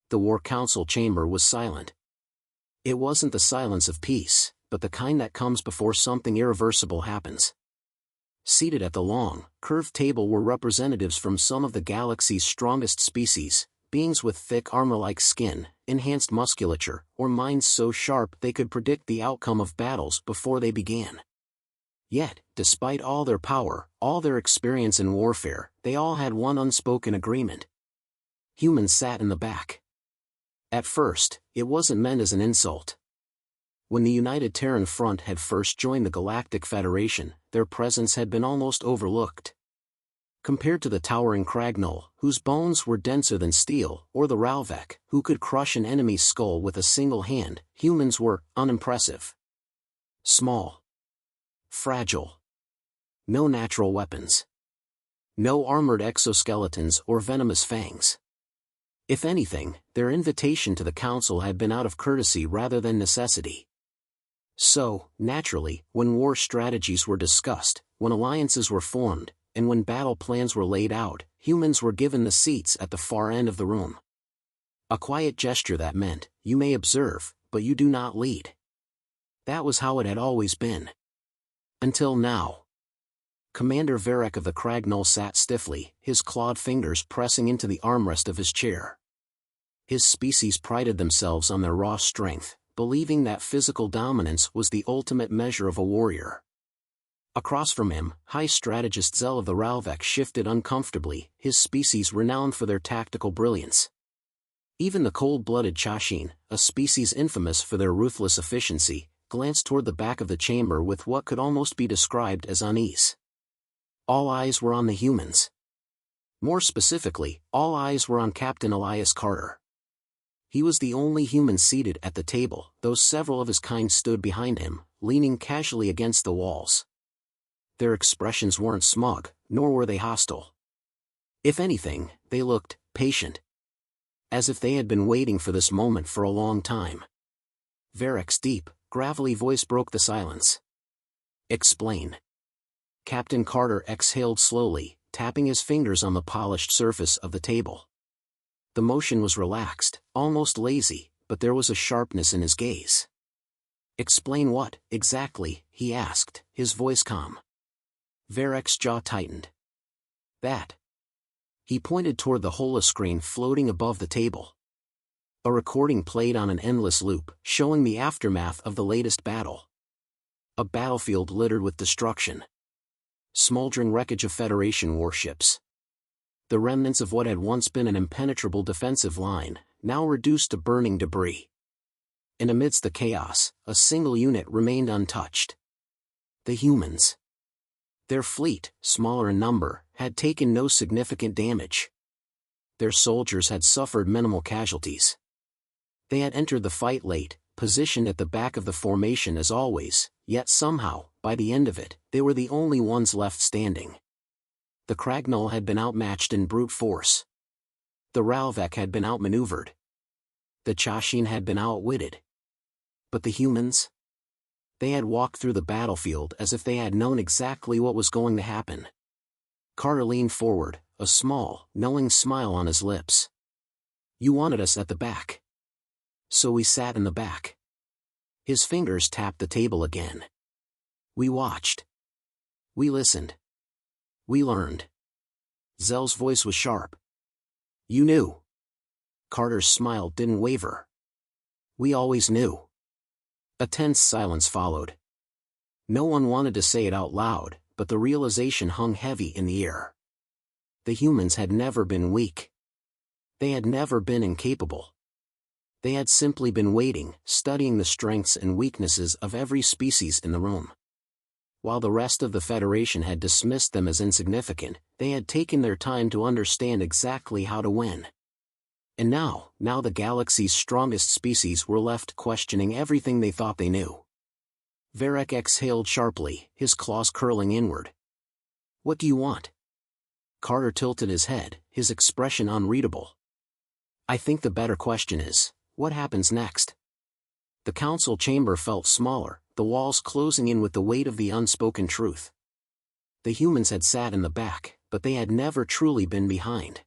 The War Council chamber was silent. It wasn't the silence of peace, but the kind that comes before something irreversible happens. Seated at the long, curved table were representatives from some of the galaxy's strongest species, beings with thick armor-like skin, enhanced musculature, or minds so sharp they could predict the outcome of battles before they began. Yet, despite all their power, all their experience in warfare, they all had one unspoken agreement. Humans sat in the back. At first, it wasn't meant as an insult. When the United Terran Front had first joined the Galactic Federation, their presence had been almost overlooked. Compared to the towering Cragnol, whose bones were denser than steel, or the Ralvek, who could crush an enemy's skull with a single hand, humans were unimpressive. Small. Fragile. No natural weapons. No armored exoskeletons or venomous fangs. If anything, their invitation to the Council had been out of courtesy rather than necessity. So, naturally, when war strategies were discussed, when alliances were formed, and when battle plans were laid out, humans were given the seats at the far end of the room. A quiet gesture that meant, you may observe, but you do not lead. That was how it had always been. Until now. Commander Varric of the Cragnol sat stiffly, his clawed fingers pressing into the armrest of his chair. His species prided themselves on their raw strength, believing that physical dominance was the ultimate measure of a warrior. Across from him, High Strategist Zell of the Ralvek shifted uncomfortably, his species renowned for their tactical brilliance. Even the cold-blooded Chashin, a species infamous for their ruthless efficiency, glanced toward the back of the chamber with what could almost be described as unease. All eyes were on the humans. More specifically, all eyes were on Captain Elias Carter. He was the only human seated at the table, though several of his kind stood behind him, leaning casually against the walls. Their expressions weren't smug, nor were they hostile. If anything, they looked patient. As if they had been waiting for this moment for a long time. Varric's deep, gravelly voice broke the silence. "Explain." Captain Carter exhaled slowly, tapping his fingers on the polished surface of the table. The motion was relaxed, almost lazy, but there was a sharpness in his gaze. "Explain what, exactly?" he asked, his voice calm. Varric's jaw tightened. "That." He pointed toward the holoscreen floating above the table. A recording played on an endless loop, showing the aftermath of the latest battle. A battlefield littered with destruction. Smoldering wreckage of Federation warships. The remnants of what had once been an impenetrable defensive line, now reduced to burning debris. And amidst the chaos, a single unit remained untouched. The humans. Their fleet, smaller in number, had taken no significant damage. Their soldiers had suffered minimal casualties. They had entered the fight late, positioned at the back of the formation as always, yet somehow, by the end of it, they were the only ones left standing. The Cragnol had been outmatched in brute force. The Ralvek had been outmaneuvered. The Chashin had been outwitted. But the humans? They had walked through the battlefield as if they had known exactly what was going to happen. Carter leaned forward, a small, knowing smile on his lips. "You wanted us at the back. So we sat in the back." His fingers tapped the table again. "We watched. We listened. We learned." Zell's voice was sharp. "You knew." Carter's smile didn't waver. "We always knew." A tense silence followed. No one wanted to say it out loud, but the realization hung heavy in the air. The humans had never been weak. They had never been incapable. They had simply been waiting, studying the strengths and weaknesses of every species in the room. While the rest of the Federation had dismissed them as insignificant, they had taken their time to understand exactly how to win. And now the galaxy's strongest species were left questioning everything they thought they knew. Varric exhaled sharply, his claws curling inward. "What do you want?" Carter tilted his head, his expression unreadable. "I think the better question is, what happens next?" The council chamber felt smaller, the walls closing in with the weight of the unspoken truth. The humans had sat in the back, but they had never truly been behind.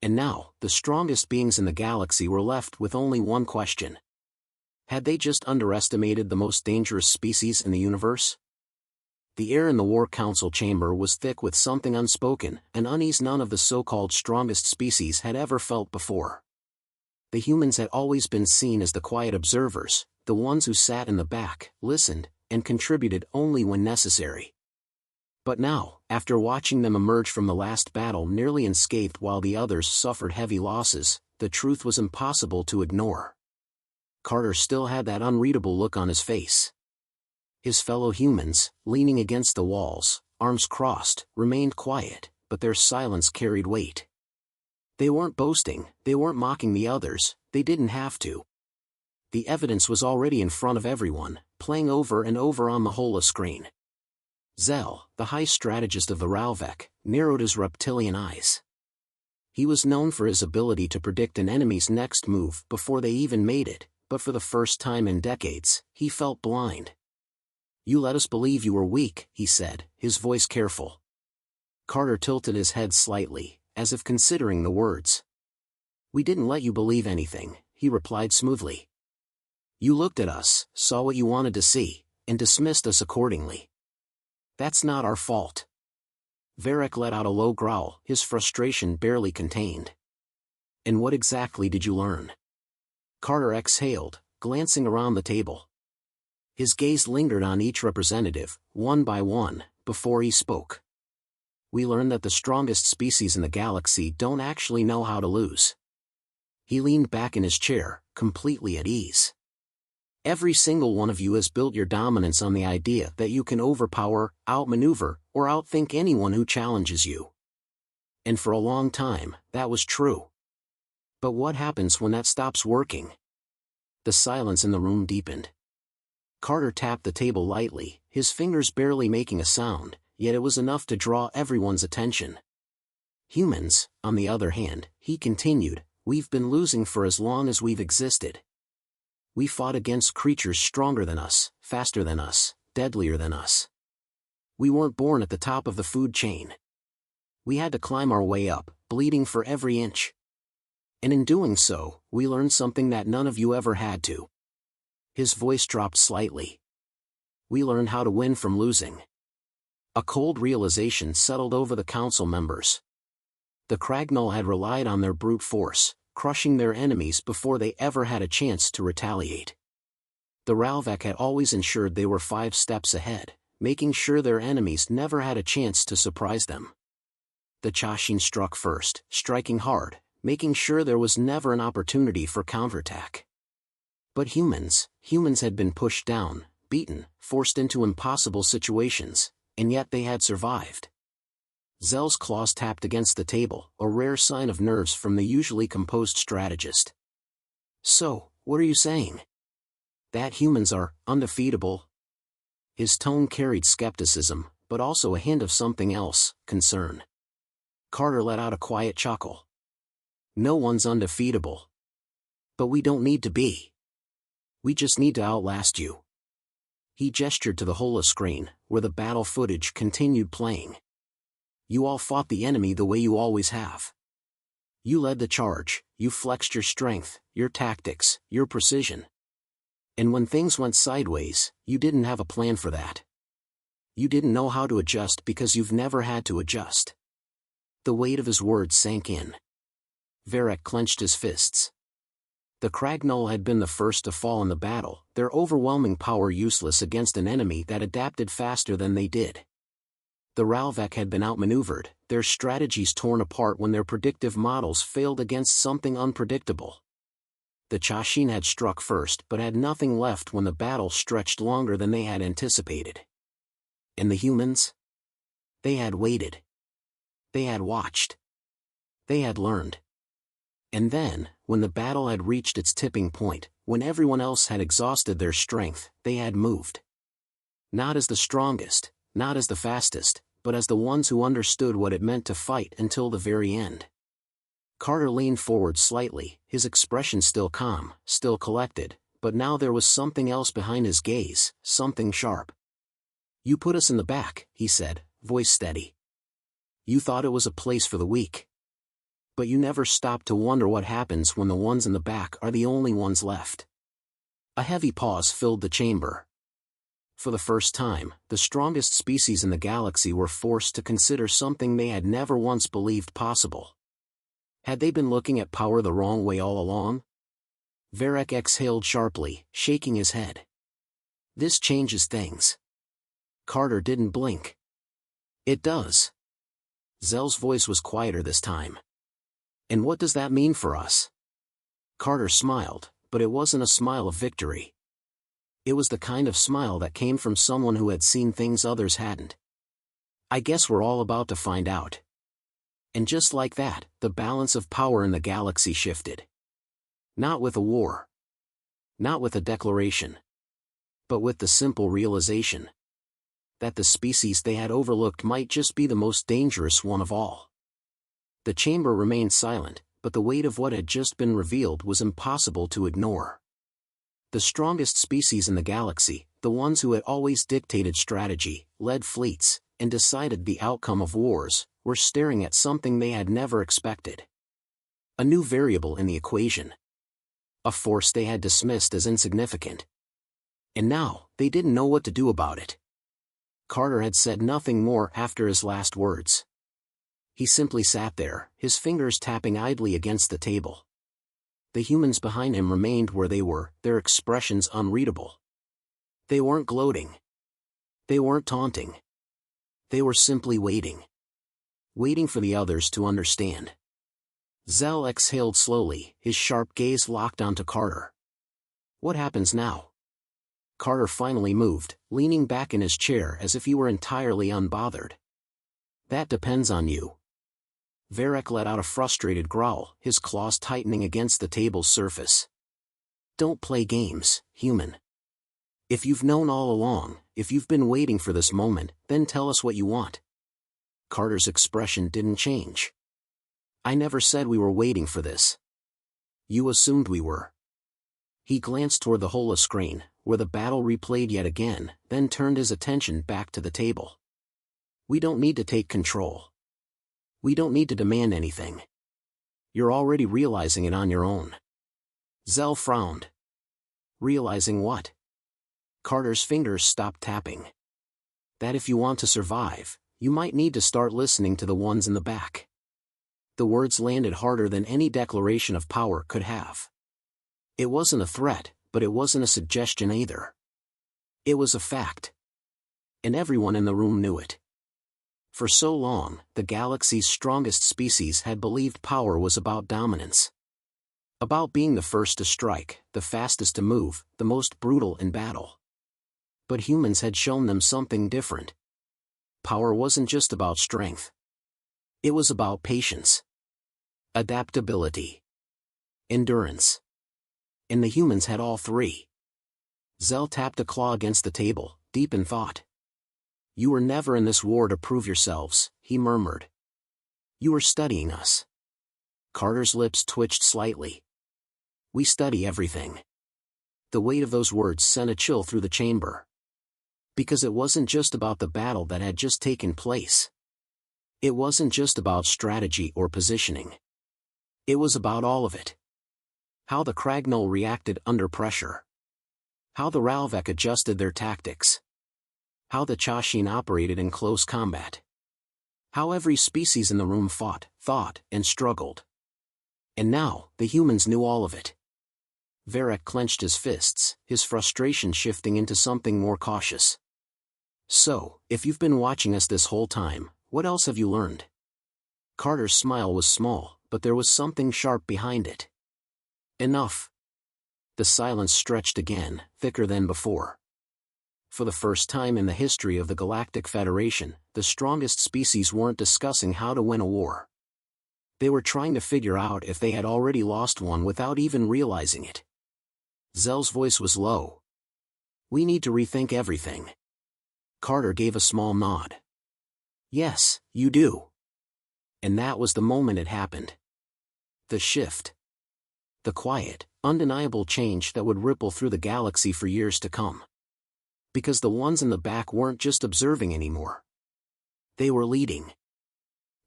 And now, the strongest beings in the galaxy were left with only one question. Had they just underestimated the most dangerous species in the universe? The air in the War Council chamber was thick with something unspoken, an unease none of the so-called strongest species had ever felt before. The humans had always been seen as the quiet observers, the ones who sat in the back, listened, and contributed only when necessary. But now, after watching them emerge from the last battle nearly unscathed while the others suffered heavy losses, the truth was impossible to ignore. Carter still had that unreadable look on his face. His fellow humans, leaning against the walls, arms crossed, remained quiet, but their silence carried weight. They weren't boasting, they weren't mocking the others, they didn't have to. The evidence was already in front of everyone, playing over and over on the holoscreen. Zell, the high strategist of the Ralvec, narrowed his reptilian eyes. He was known for his ability to predict an enemy's next move before they even made it, but for the first time in decades, he felt blind. "You let us believe you were weak," he said, his voice careful. Carter tilted his head slightly, as if considering the words. "We didn't let you believe anything," he replied smoothly. "You looked at us, saw what you wanted to see, and dismissed us accordingly. That's not our fault." Varric let out a low growl, his frustration barely contained. "And what exactly did you learn?" Carter exhaled, glancing around the table. His gaze lingered on each representative, one by one, before he spoke. "We learned that the strongest species in the galaxy don't actually know how to lose." He leaned back in his chair, completely at ease. "Every single one of you has built your dominance on the idea that you can overpower, outmaneuver, or outthink anyone who challenges you. And for a long time, that was true. But what happens when that stops working?" The silence in the room deepened. Carter tapped the table lightly, his fingers barely making a sound, yet it was enough to draw everyone's attention. "Humans, on the other hand," he continued, "we've been losing for as long as we've existed. We fought against creatures stronger than us, faster than us, deadlier than us. We weren't born at the top of the food chain. We had to climb our way up, bleeding for every inch. And in doing so, we learned something that none of you ever had to." His voice dropped slightly. "We learned how to win from losing." A cold realization settled over the council members. The Cragnol had relied on their brute force, crushing their enemies before they ever had a chance to retaliate. The Ralvec had always ensured they were 5 steps ahead, making sure their enemies never had a chance to surprise them. The Chashin struck first, striking hard, making sure there was never an opportunity for counterattack. But humans had been pushed down, beaten, forced into impossible situations, and yet they had survived. Zell's claws tapped against the table, a rare sign of nerves from the usually composed strategist. "So, what are you saying? That humans are undefeatable?" His tone carried skepticism, but also a hint of something else, concern. Carter let out a quiet chuckle. "No one's undefeatable. But we don't need to be. We just need to outlast you." He gestured to the holoscreen, where the battle footage continued playing. "You all fought the enemy the way you always have. You led the charge, you flexed your strength, your tactics, your precision. And when things went sideways, you didn't have a plan for that. You didn't know how to adjust because you've never had to adjust." The weight of his words sank in. Varric clenched his fists. The Cragnol had been the first to fall in the battle, their overwhelming power useless against an enemy that adapted faster than they did. The Ralvec had been outmaneuvered, their strategies torn apart when their predictive models failed against something unpredictable. The Chashin had struck first but had nothing left when the battle stretched longer than they had anticipated. And the humans? They had waited. They had watched. They had learned. And then, when the battle had reached its tipping point, when everyone else had exhausted their strength, they had moved. Not as the strongest, not as the fastest, but as the ones who understood what it meant to fight until the very end. Carter leaned forward slightly, his expression still calm, still collected, but now there was something else behind his gaze, something sharp. "You put us in the back," he said, voice steady. "You thought it was a place for the weak. But you never stop to wonder what happens when the ones in the back are the only ones left. A heavy pause filled the chamber. For the first time, the strongest species in the galaxy were forced to consider something they had never once believed possible. Had they been looking at power the wrong way all along? Varric exhaled sharply, shaking his head. This changes things. Carter didn't blink. It does. Zell's voice was quieter this time. And what does that mean for us? Carter smiled, but it wasn't a smile of victory. It was the kind of smile that came from someone who had seen things others hadn't. I guess we're all about to find out. And just like that, the balance of power in the galaxy shifted. Not with a war. Not with a declaration. But with the simple realization that the species they had overlooked might just be the most dangerous one of all. The chamber remained silent, but the weight of what had just been revealed was impossible to ignore. The strongest species in the galaxy, the ones who had always dictated strategy, led fleets, and decided the outcome of wars, were staring at something they had never expected. A new variable in the equation. A force they had dismissed as insignificant. And now, they didn't know what to do about it. Carter had said nothing more after his last words. He simply sat there, his fingers tapping idly against the table. The humans behind him remained where they were, their expressions unreadable. They weren't gloating. They weren't taunting. They were simply waiting. Waiting for the others to understand. Zell exhaled slowly, his sharp gaze locked onto Carter. What happens now? Carter finally moved, leaning back in his chair as if he were entirely unbothered. That depends on you. Varric let out a frustrated growl, his claws tightening against the table's surface. Don't play games, human. If you've known all along, if you've been waiting for this moment, then tell us what you want. Carter's expression didn't change. I never said we were waiting for this. You assumed we were. He glanced toward the holoscreen, where the battle replayed yet again, then turned his attention back to the table. We don't need to take control. We don't need to demand anything. You're already realizing it on your own. Zell frowned. Realizing what? Carter's fingers stopped tapping. That if you want to survive, you might need to start listening to the ones in the back. The words landed harder than any declaration of power could have. It wasn't a threat, but it wasn't a suggestion either. It was a fact. And everyone in the room knew it. For so long, the galaxy's strongest species had believed power was about dominance. About being the first to strike, the fastest to move, the most brutal in battle. But humans had shown them something different. Power wasn't just about strength. It was about patience. Adaptability. Endurance. And the humans had all three. Zell tapped a claw against the table, deep in thought. You were never in this war to prove yourselves, he murmured. You were studying us. Carter's lips twitched slightly. We study everything. The weight of those words sent a chill through the chamber. Because it wasn't just about the battle that had just taken place. It wasn't just about strategy or positioning. It was about all of it. How the Cragnole reacted under pressure. How the Ralvec adjusted their tactics. How the Chashin operated in close combat. How every species in the room fought, thought, and struggled. And now, the humans knew all of it. Varric clenched his fists, his frustration shifting into something more cautious. So, if you've been watching us this whole time, what else have you learned? Carter's smile was small, but there was something sharp behind it. Enough. The silence stretched again, thicker than before. For the first time in the history of the Galactic Federation, the strongest species weren't discussing how to win a war. They were trying to figure out if they had already lost one without even realizing it. Zell's voice was low. We need to rethink everything. Carter gave a small nod. Yes, you do. And that was the moment it happened. The shift. The quiet, undeniable change that would ripple through the galaxy for years to come. Because the ones in the back weren't just observing anymore. They were leading.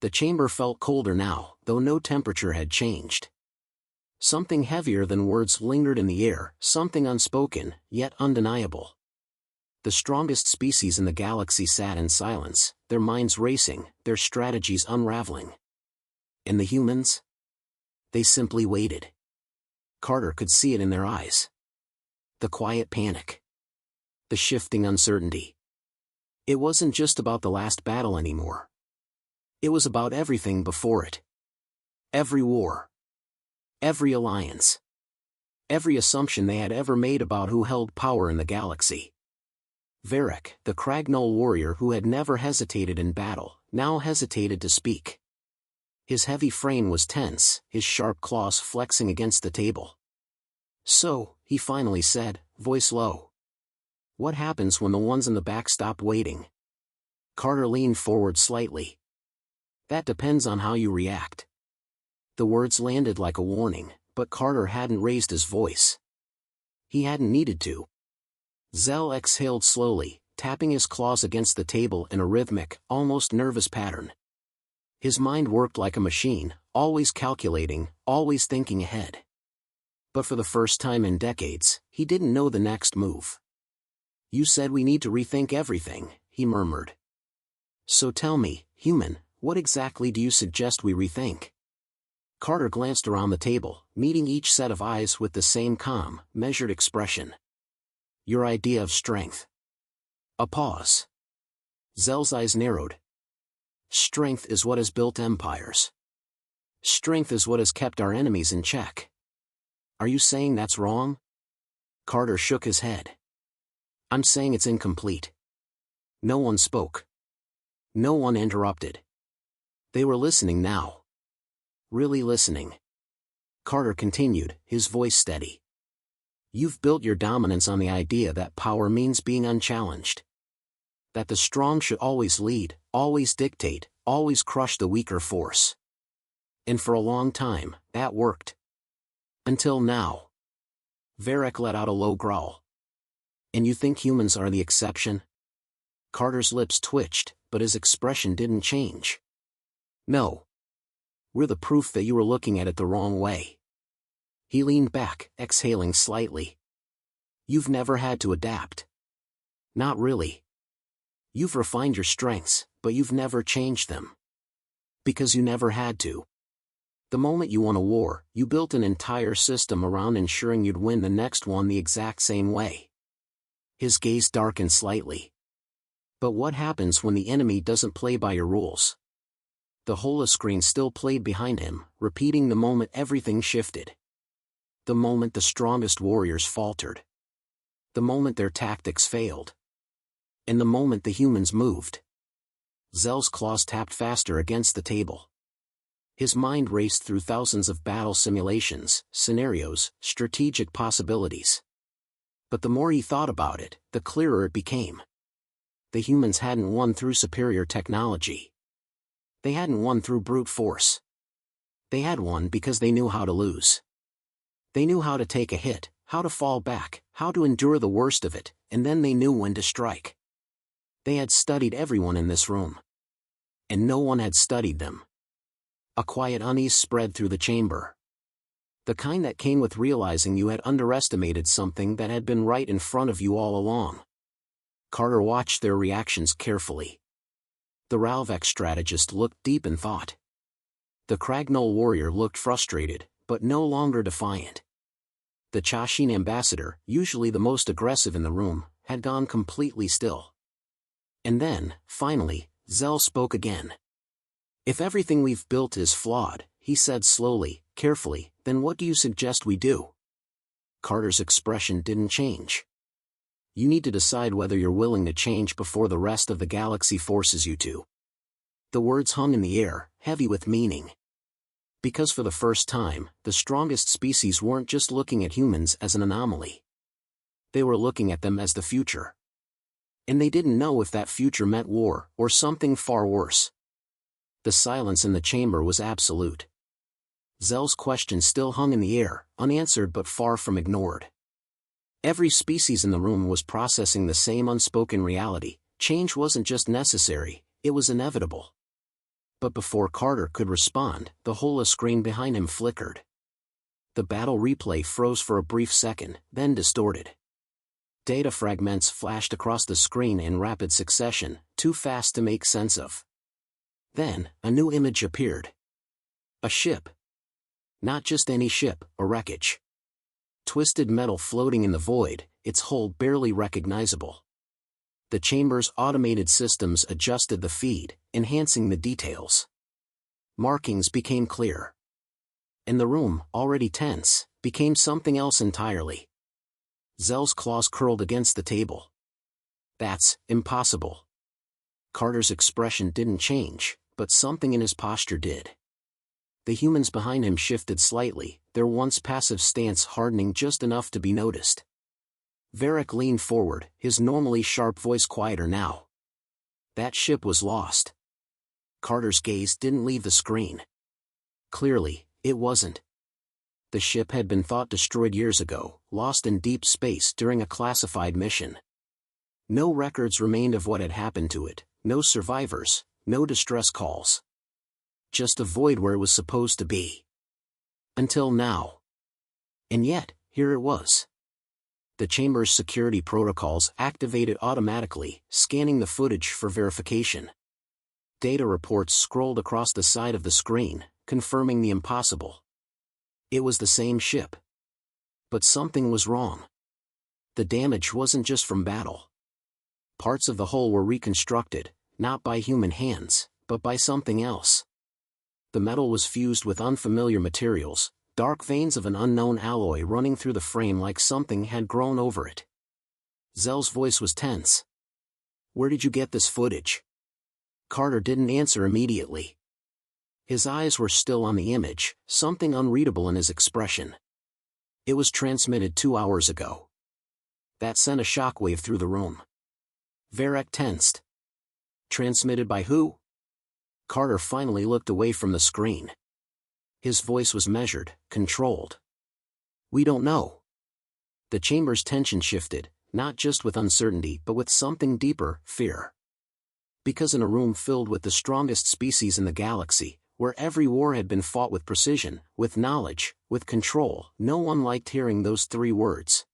The chamber felt colder now, though no temperature had changed. Something heavier than words lingered in the air, something unspoken, yet undeniable. The strongest species in the galaxy sat in silence, their minds racing, their strategies unraveling. And the humans? They simply waited. Carter could see it in their eyes. The quiet panic. The shifting uncertainty. It wasn't just about the last battle anymore. It was about everything before it. Every war. Every alliance. Every assumption they had ever made about who held power in the galaxy. Varric, the Cragnole warrior who had never hesitated in battle, now hesitated to speak. His heavy frame was tense, his sharp claws flexing against the table. "So," he finally said, voice low. "What happens when the ones in the back stop waiting?" Carter leaned forward slightly. "That depends on how you react." The words landed like a warning, but Carter hadn't raised his voice. He hadn't needed to. Zell exhaled slowly, tapping his claws against the table in a rhythmic, almost nervous pattern. His mind worked like a machine, always calculating, always thinking ahead. But for the first time in decades, he didn't know the next move. "You said we need to rethink everything," he murmured. "So tell me, human, what exactly do you suggest we rethink?" Carter glanced around the table, meeting each set of eyes with the same calm, measured expression. "Your idea of strength." A pause. Zell's eyes narrowed. "Strength is what has built empires. Strength is what has kept our enemies in check. Are you saying that's wrong?" Carter shook his head. "I'm saying it's incomplete." No one spoke. No one interrupted. They were listening now. Really listening. Carter continued, his voice steady. "You've built your dominance on the idea that power means being unchallenged. That the strong should always lead, always dictate, always crush the weaker force. And for a long time, that worked. Until now." Varric let out a low growl. "And you think humans are the exception?" Carter's lips twitched, but his expression didn't change. "No. We're the proof that you were looking at it the wrong way." He leaned back, exhaling slightly. "You've never had to adapt." "Not really. You've refined your strengths, but you've never changed them. Because you never had to. The moment you won a war, you built an entire system around ensuring you'd win the next one the exact same way." His gaze darkened slightly. "But what happens when the enemy doesn't play by your rules?" The holoscreen still played behind him, repeating the moment everything shifted. The moment the strongest warriors faltered. The moment their tactics failed. And the moment the humans moved. Zell's claws tapped faster against the table. His mind raced through thousands of battle simulations, scenarios, strategic possibilities. But the more he thought about it, the clearer it became. The humans hadn't won through superior technology. They hadn't won through brute force. They had won because they knew how to lose. They knew how to take a hit, how to fall back, how to endure the worst of it, and then they knew when to strike. They had studied everyone in this room. And no one had studied them. A quiet unease spread through the chamber. The kind that came with realizing you had underestimated something that had been right in front of you all along. Carter watched their reactions carefully. The Ralvec strategist looked deep in thought. The Cragnole warrior looked frustrated, but no longer defiant. The Chashin ambassador, usually the most aggressive in the room, had gone completely still. And then, finally, Zell spoke again. "If everything we've built is flawed," he said slowly, carefully, "then what do you suggest we do?" Carter's expression didn't change. "You need to decide whether you're willing to change before the rest of the galaxy forces you to." The words hung in the air, heavy with meaning. Because for the first time, the strongest species weren't just looking at humans as an anomaly. They were looking at them as the future. And they didn't know if that future meant war, or something far worse. The silence in the chamber was absolute. Zell's question still hung in the air, unanswered but far from ignored. Every species in the room was processing the same unspoken reality: change wasn't just necessary, it was inevitable. But before Carter could respond, the holoscreen behind him flickered. The battle replay froze for a brief second, then distorted. Data fragments flashed across the screen in rapid succession, too fast to make sense of. Then, a new image appeared. A ship. Not just any ship, a wreckage. Twisted metal floating in the void, its hull barely recognizable. The chamber's automated systems adjusted the feed, enhancing the details. Markings became clear. And the room, already tense, became something else entirely. Zell's claws curled against the table. That's impossible. Carter's expression didn't change, but something in his posture did. The humans behind him shifted slightly, their once passive stance hardening just enough to be noticed. Varric leaned forward, his normally sharp voice quieter now. That ship was lost. Carter's gaze didn't leave the screen. Clearly, it wasn't. The ship had been thought destroyed years ago, lost in deep space during a classified mission. No records remained of what had happened to it, no survivors, no distress calls. Just a void where it was supposed to be. Until now. And yet, here it was. The chamber's security protocols activated automatically, scanning the footage for verification. Data reports scrolled across the side of the screen, confirming the impossible. It was the same ship. But something was wrong. The damage wasn't just from battle. Parts of the hull were reconstructed, not by human hands, but by something else. The metal was fused with unfamiliar materials, dark veins of an unknown alloy running through the frame like something had grown over it. Zell's voice was tense. "Where did you get this footage?" Carter didn't answer immediately. His eyes were still on the image, something unreadable in his expression. "It was transmitted 2 hours ago." That sent a shockwave through the room. Varric tensed. "Transmitted by who?" Carter finally looked away from the screen. His voice was measured, controlled. "We don't know." The chamber's tension shifted, not just with uncertainty but with something deeper, fear. Because in a room filled with the strongest species in the galaxy, where every war had been fought with precision, with knowledge, with control, no one liked hearing those 3 words.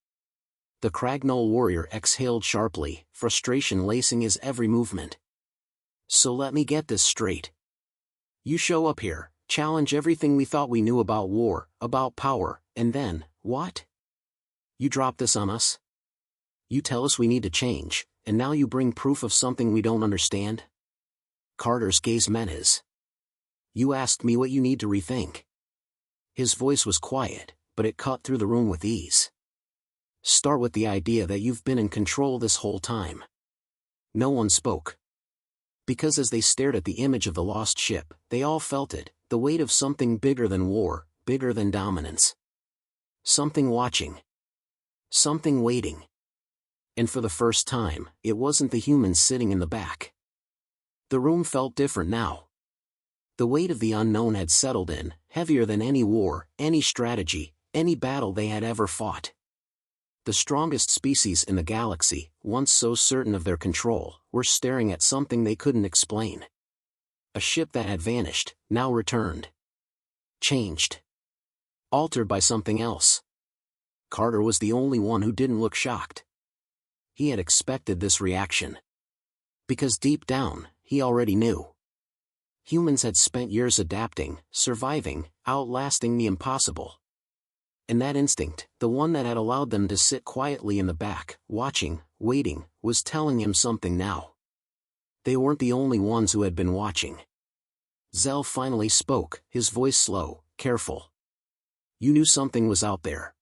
The Cragnole warrior exhaled sharply, frustration lacing his every movement. "So let me get this straight. You show up here, challenge everything we thought we knew about war, about power, and then, what? You drop this on us? You tell us we need to change, and now you bring proof of something we don't understand?" Carter's gaze met his. "You asked me what you need to rethink." His voice was quiet, but it cut through the room with ease. "Start with the idea that you've been in control this whole time." No one spoke. Because as they stared at the image of the lost ship, they all felt it, the weight of something bigger than war, bigger than dominance. Something watching. Something waiting. And for the first time, it wasn't the humans sitting in the back. The room felt different now. The weight of the unknown had settled in, heavier than any war, any strategy, any battle they had ever fought. The strongest species in the galaxy, once so certain of their control, were staring at something they couldn't explain. A ship that had vanished, now returned. Changed. Altered by something else. Carter was the only one who didn't look shocked. He had expected this reaction. Because deep down, he already knew. Humans had spent years adapting, surviving, outlasting the impossible. And that instinct, the one that had allowed them to sit quietly in the back, watching, waiting, was telling him something now. They weren't the only ones who had been watching. Zell finally spoke, his voice slow, careful. "You knew something was out there."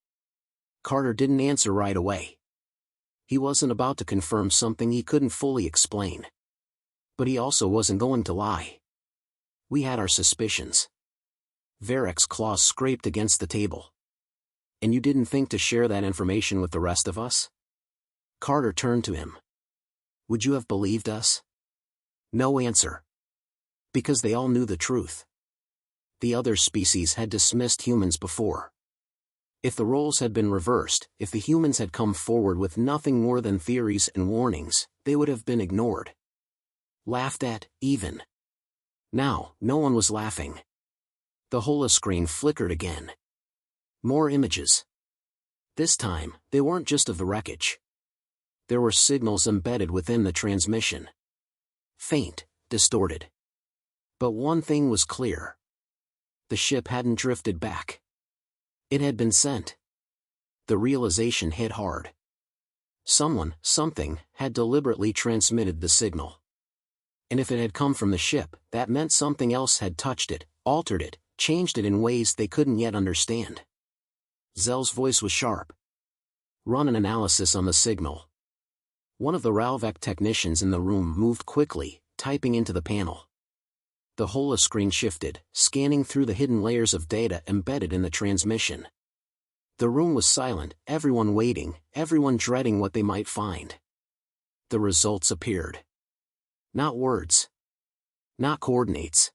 Carter didn't answer right away. He wasn't about to confirm something he couldn't fully explain. But he also wasn't going to lie. "We had our suspicions." Varric's claws scraped against the table. "And you didn't think to share that information with the rest of us?" Carter turned to him. "Would you have believed us?" No answer. Because they all knew the truth. The other species had dismissed humans before. If the roles had been reversed, if the humans had come forward with nothing more than theories and warnings, they would have been ignored. Laughed at, even. Now, no one was laughing. The holoscreen flickered again. More images. This time, they weren't just of the wreckage. There were signals embedded within the transmission. Faint, distorted. But one thing was clear. The ship hadn't drifted back. It had been sent. The realization hit hard. Someone, something, had deliberately transmitted the signal. And if it had come from the ship, that meant something else had touched it, altered it, changed it in ways they couldn't yet understand. Zell's voice was sharp. Run an analysis on the signal. One of the Ralvec technicians in the room moved quickly, typing into the panel. The holoscreen shifted, scanning through the hidden layers of data embedded in the transmission. The room was silent, everyone waiting, everyone dreading what they might find. The results appeared. Not words. Not coordinates.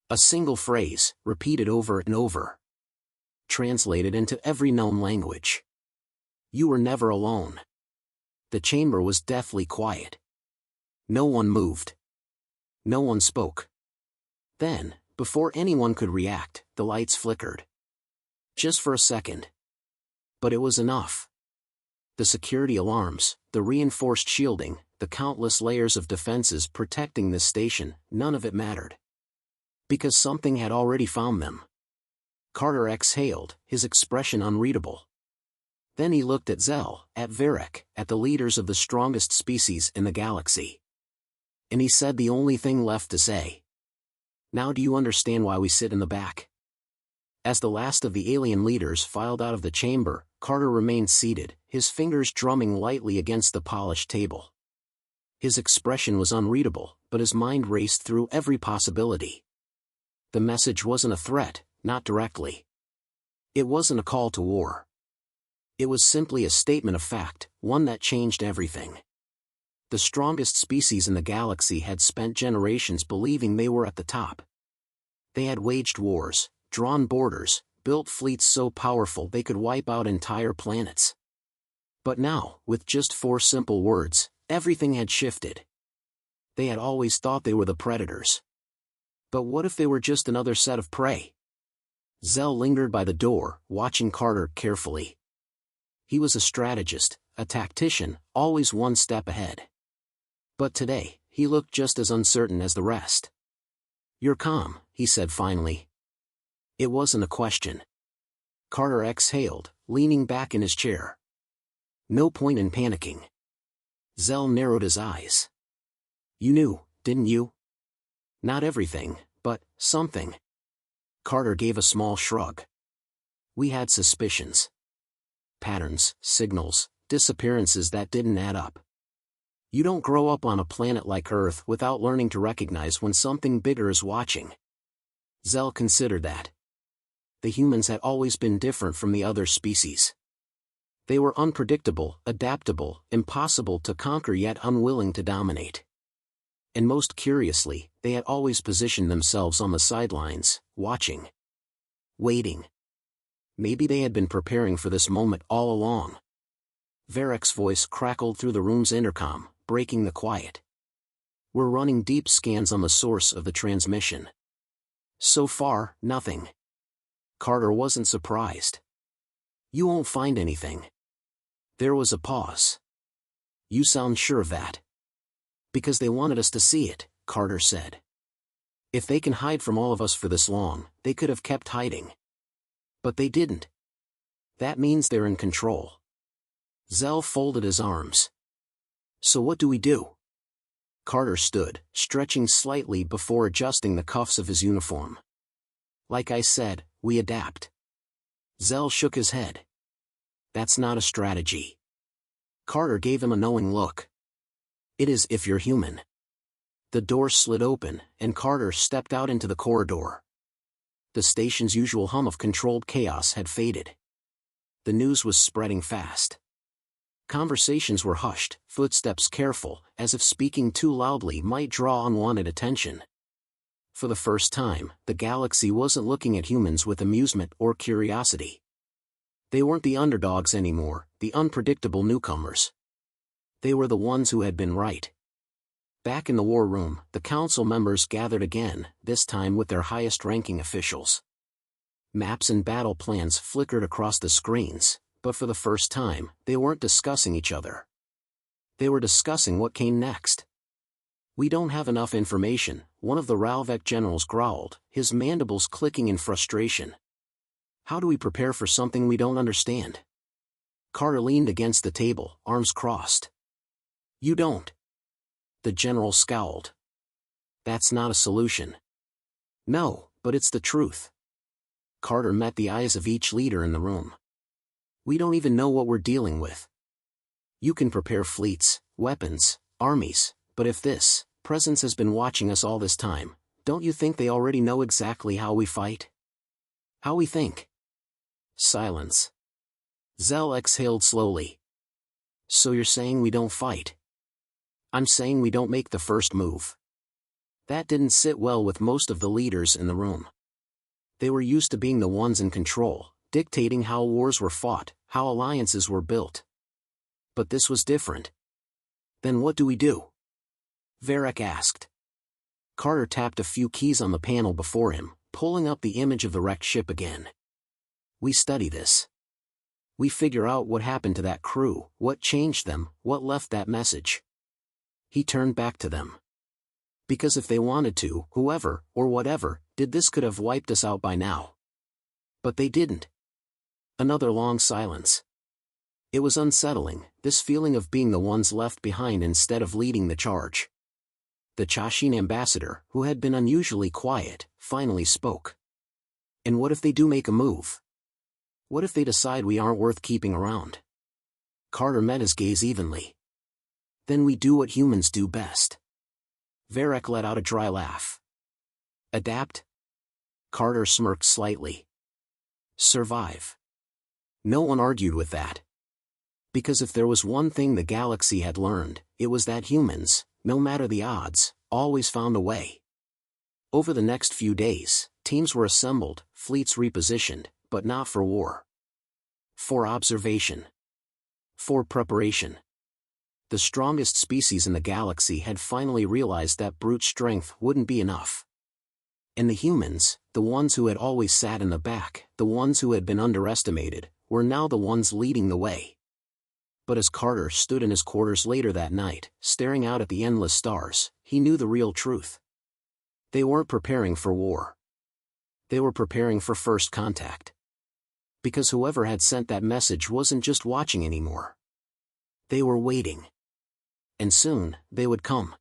A single phrase, repeated over and over. Translated into every known language. You were never alone. The chamber was deathly quiet. No one moved. No one spoke. Then, before anyone could react, the lights flickered. Just for a second. But it was enough. The security alarms, the reinforced shielding, the countless layers of defenses protecting this station, none of it mattered. Because something had already found them. Carter exhaled, his expression unreadable. Then he looked at Zell, at Varric, at the leaders of the strongest species in the galaxy. And he said the only thing left to say. Now do you understand why we sit in the back? As the last of the alien leaders filed out of the chamber, Carter remained seated, his fingers drumming lightly against the polished table. His expression was unreadable, but his mind raced through every possibility. The message wasn't a threat, not directly. It wasn't a call to war. It was simply a statement of fact, one that changed everything. The strongest species in the galaxy had spent generations believing they were at the top. They had waged wars, drawn borders, built fleets so powerful they could wipe out entire planets. But now, with just 4 simple words, everything had shifted. They had always thought they were the predators. But what if they were just another set of prey? Zell lingered by the door, watching Carter carefully. He was a strategist, a tactician, always one step ahead. But today, he looked just as uncertain as the rest. You're calm, he said finally. It wasn't a question. Carter exhaled, leaning back in his chair. No point in panicking. Zell narrowed his eyes. You knew, didn't you? Not everything, but something. Carter gave a small shrug. We had suspicions. Patterns, signals, disappearances that didn't add up. You don't grow up on a planet like Earth without learning to recognize when something bigger is watching. Zell considered that. The humans had always been different from the other species. They were unpredictable, adaptable, impossible to conquer yet unwilling to dominate. And most curiously, they had always positioned themselves on the sidelines, watching. Waiting. Maybe they had been preparing for this moment all along. Varric's voice crackled through the room's intercom, breaking the quiet. We're running deep scans on the source of the transmission. So far, nothing. Carter wasn't surprised. You won't find anything. There was a pause. You sound sure of that. Because they wanted us to see it, Carter said. If they can hide from all of us for this long, they could have kept hiding. But they didn't. That means they're in control. Zell folded his arms. So what do we do? Carter stood, stretching slightly before adjusting the cuffs of his uniform. Like I said, we adapt. Zell shook his head. That's not a strategy. Carter gave him a knowing look. It is if you're human. The door slid open, and Carter stepped out into the corridor. The station's usual hum of controlled chaos had faded. The news was spreading fast. Conversations were hushed, footsteps careful, as if speaking too loudly might draw unwanted attention. For the first time, the galaxy wasn't looking at humans with amusement or curiosity. They weren't the underdogs anymore, the unpredictable newcomers. They were the ones who had been right. Back in the war room, the council members gathered again, this time with their highest-ranking officials. Maps and battle plans flickered across the screens, but for the first time, they weren't discussing each other. They were discussing what came next. "We don't have enough information," one of the Ralvec generals growled, his mandibles clicking in frustration. "How do we prepare for something we don't understand?" Carter leaned against the table, arms crossed. "You don't." The general scowled. "That's not a solution." "No, but it's the truth." Carter met the eyes of each leader in the room. "We don't even know what we're dealing with. You can prepare fleets, weapons, armies, but if this presence has been watching us all this time, don't you think they already know exactly how we fight? How we think?" Silence. Zell exhaled slowly. "So you're saying we don't fight?" "I'm saying we don't make the first move." That didn't sit well with most of the leaders in the room. They were used to being the ones in control, dictating how wars were fought, how alliances were built. But this was different. "Then what do we do?" Varric asked. Carter tapped a few keys on the panel before him, pulling up the image of the wrecked ship again. "We study this. We figure out what happened to that crew, what changed them, what left that message." He turned back to them. "Because if they wanted to, whoever, or whatever, did this could have wiped us out by now. But they didn't." Another long silence. It was unsettling, this feeling of being the ones left behind instead of leading the charge. The Chashin ambassador, who had been unusually quiet, finally spoke. "And what if they do make a move? What if they decide we aren't worth keeping around?" Carter met his gaze evenly. "Then we do what humans do best." Varric let out a dry laugh. "Adapt?" Carter smirked slightly. "Survive." No one argued with that. Because if there was one thing the galaxy had learned, it was that humans, no matter the odds, always found a way. Over the next few days, teams were assembled, fleets repositioned, but not for war. For observation. For preparation. The strongest species in the galaxy had finally realized that brute strength wouldn't be enough. And the humans, the ones who had always sat in the back, the ones who had been underestimated, were now the ones leading the way. But as Carter stood in his quarters later that night, staring out at the endless stars, he knew the real truth. They weren't preparing for war. They were preparing for first contact. Because whoever had sent that message wasn't just watching anymore. They were waiting. And soon, they would come.